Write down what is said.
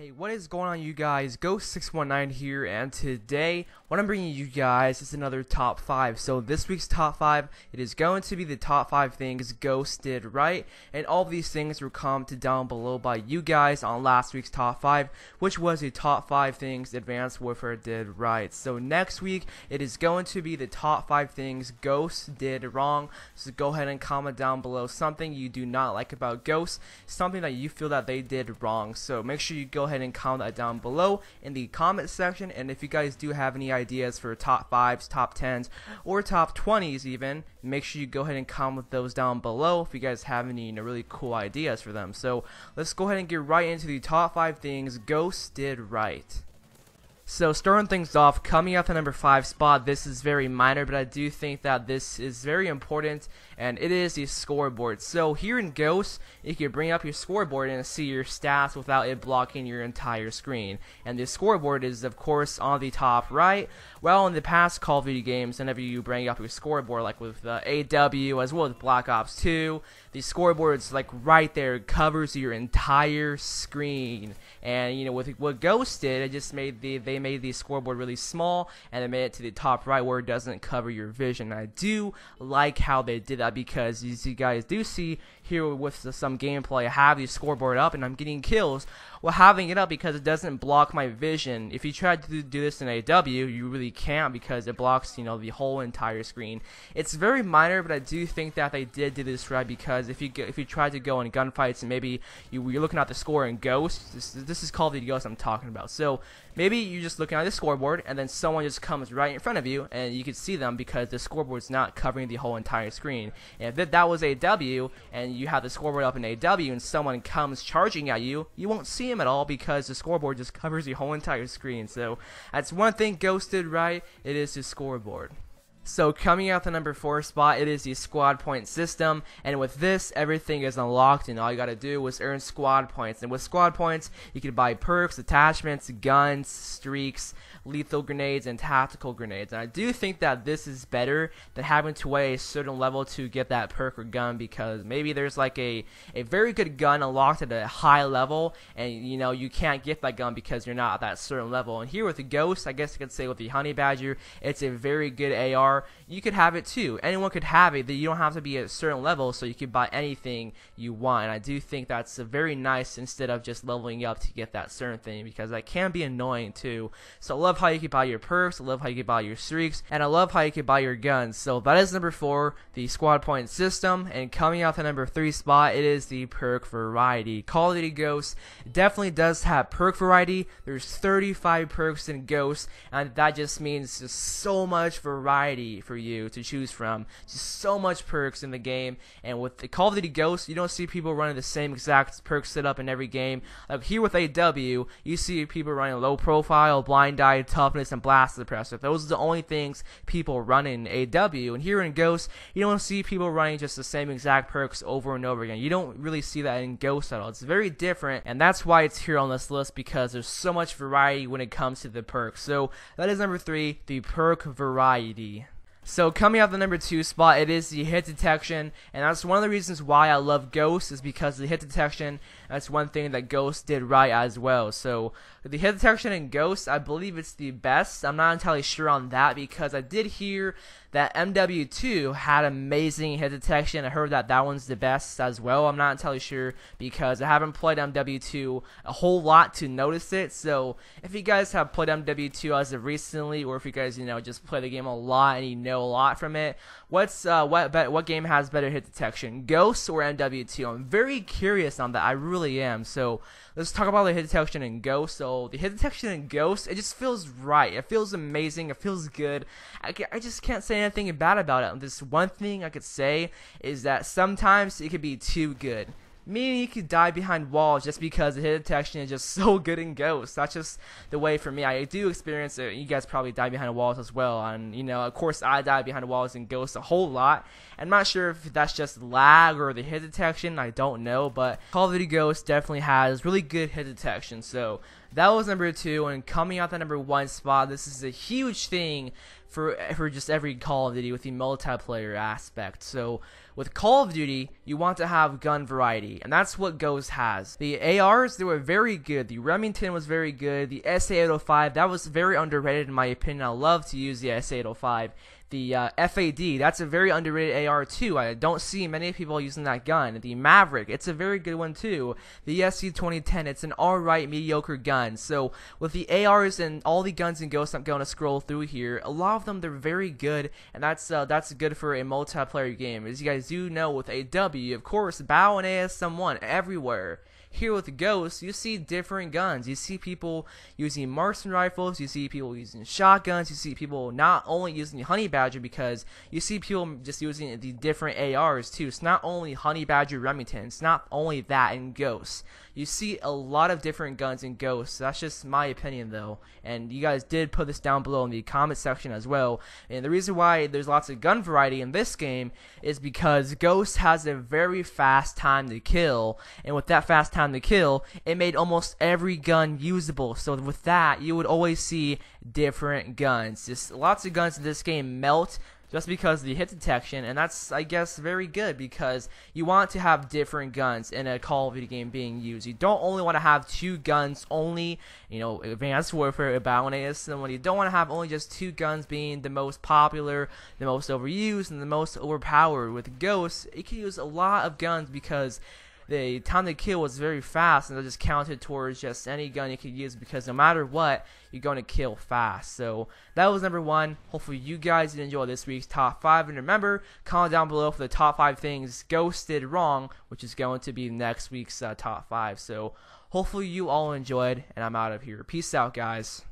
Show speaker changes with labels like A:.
A: Hey, what is going on, you guys? Ghost619 here, and today what I'm bringing you guys is another top 5. So this week's top 5, it is going to be the top 5 things Ghost did right, and all of these things were commented down below by you guys on last week's top 5, which was the top 5 things Advanced Warfare did right. So next week it is going to be the top 5 things Ghost did wrong. So go ahead and comment down below something you do not like about Ghost, something that you feel that they did wrong. So make sure you go ahead and comment that down below in the comment section, and if you guys do have any ideas for top 5s, top 10s, or top 20s even, make sure you go ahead and comment those down below if you guys have any really cool ideas for them. So let's go ahead and get right into the top 5 things Ghost did right. So starting things off, coming out the number 5 spot, this is very minor, but I do think that this is very important, and it is the scoreboard. So here in Ghost, you can bring up your scoreboard and see your stats without it blocking your entire screen. And the scoreboard is, of course, on the top right. Well, in the past Call of Duty games, whenever you bring up your scoreboard, like with AW as well as Black Ops 2, the scoreboard is like right there, it covers your entire screen. And you know, with what Ghost did, it just made they made the scoreboard really small, and they made it to the top right where it doesn't cover your vision. I do like how they did that, because as you guys do see here with some gameplay, I have the scoreboard up and I'm getting kills while having it up because it doesn't block my vision. If you try to do this in AW, you really can't, because it blocks, you know, the whole entire screen. It's very minor, but I do think that they did do this right, because if you try to go in gunfights and maybe you're looking at the score in Ghost, this is Call of Duty Ghost I'm talking about. So maybe you're just looking at the scoreboard and then someone just comes right in front of you and you can see them because the scoreboard's not covering the whole entire screen. And if that was AW and you have the scoreboard up in AW and someone comes charging at you, you won't see him at all because the scoreboard just covers the whole entire screen. So that's one thing Ghost did right, it is the scoreboard. So coming out the number 4 spot, it is the squad point system, and with this everything is unlocked and all you gotta do is earn squad points. And with squad points you can buy perks, attachments, guns, streaks, lethal grenades, and tactical grenades. And I do think that this is better than having to wait a certain level to get that perk or gun, because maybe there's like a very good gun unlocked at a high level and you know you can't get that gun because you're not at that certain level. And here with the Ghost, I guess you could say with the Honey Badger, it's a very good AR. You could have it too. Anyone could have it. You don't have to be at a certain level, so you can buy anything you want. And I do think that's very nice instead of just leveling up to get that certain thing, because that can be annoying too. So I love how you can buy your perks, I love how you can buy your streaks, and I love how you can buy your guns. So that is number 4, the squad point system. And coming out the number 3 spot, it is the perk variety. Call of Duty Ghost definitely does have perk variety. There's 35 perks in Ghost, and that just means just so much variety for you to choose from. Just so much perks in the game. And with the Call of Duty Ghost, you don't see people running the same exact perk setup in every game. Like here with AW, you see people running low profile, blind eye, toughness, and blast suppressor. Those are the only things people run in AW. And here in Ghost, you don't see people running just the same exact perks over and over again. You don't really see that in Ghost at all. It's very different, and that's why it's here on this list, because there's so much variety when it comes to the perks. So that is number 3, the perk variety. So coming out the number 2 spot, it is the hit detection, and that's one of the reasons why I love Ghost, is because of the hit detection. That's one thing that Ghost did right as well. So the hit detection in Ghost, I believe it's the best. I'm not entirely sure on that, because I did hear that MW2 had amazing hit detection. I heard that that one's the best as well. I'm not entirely sure because I haven't played MW2 a whole lot to notice it. So if you guys have played MW2 as of recently, or if you guys just play the game a lot and you know a lot from it, what game has better hit detection, Ghost or MW2? I'm very curious on that. I really am. So let's talk about the hit detection in Ghost. So the hit detection in Ghost, it just feels right. It feels amazing. It feels good. I just can't say anything bad about it. This one thing I could say is that sometimes it could be too good. Meaning you could die behind walls just because the hit detection is just so good in Ghost. That's just the way for me. I do experience it. You guys probably die behind walls as well. And, of course, I die behind walls in Ghost a whole lot. I'm not sure if that's just lag or the hit detection. I don't know. But Call of Duty Ghost definitely has really good hit detection. So that was number 2. And coming out the number 1 spot, this is a huge thing for just every Call of Duty with the multiplayer aspect. So with Call of Duty, you want to have gun variety, and that's what Ghost has. The ARs, they were very good. The Remington was very good. The SA-805, that was very underrated in my opinion. I love to use the SA-805. The FAD, that's a very underrated AR too. I don't see many people using that gun. The Maverick, it's a very good one too. The SC-2010, it's an alright mediocre gun. So with the ARs and all the guns in Ghost I'm going to scroll through here, a lot of them, they're very good, and that's good for a multiplayer game. As you guys do know, with AW, of course, BAO and ASM1 everywhere. Here with Ghost, you see different guns. You see people using marksman rifles, you see people using shotguns, you see people not only using the Honey Badger, because you see people just using the different ARs too. It's not only Honey Badger Remington, it's not only that in Ghost. You see a lot of different guns in Ghost. That's just my opinion though, and you guys did put this down below in the comment section as well. And the reason why there's lots of gun variety in this game is because Ghost has a very fast time to kill, and with that fast time to kill, it made almost every gun usable. So with that, you would always see different guns. Just lots of guns in this game melt just because of the hit detection, and that's, I guess, very good, because you want to have different guns in a Call of Duty game being used. You don't only want to have two guns only, you know, Advanced Warfare, BAO, and ASM. You don't want to have only just two guns being the most popular, the most overused, and the most overpowered. With Ghost, you can use a lot of guns because the time to kill was very fast, and it just counted towards just any gun you could use, because no matter what, you're going to kill fast. So that was number 1. Hopefully you guys did enjoy this week's top 5, and remember, comment down below for the top 5 things Ghost did wrong, which is going to be next week's top 5. So hopefully you all enjoyed, and I'm out of here. Peace out, guys.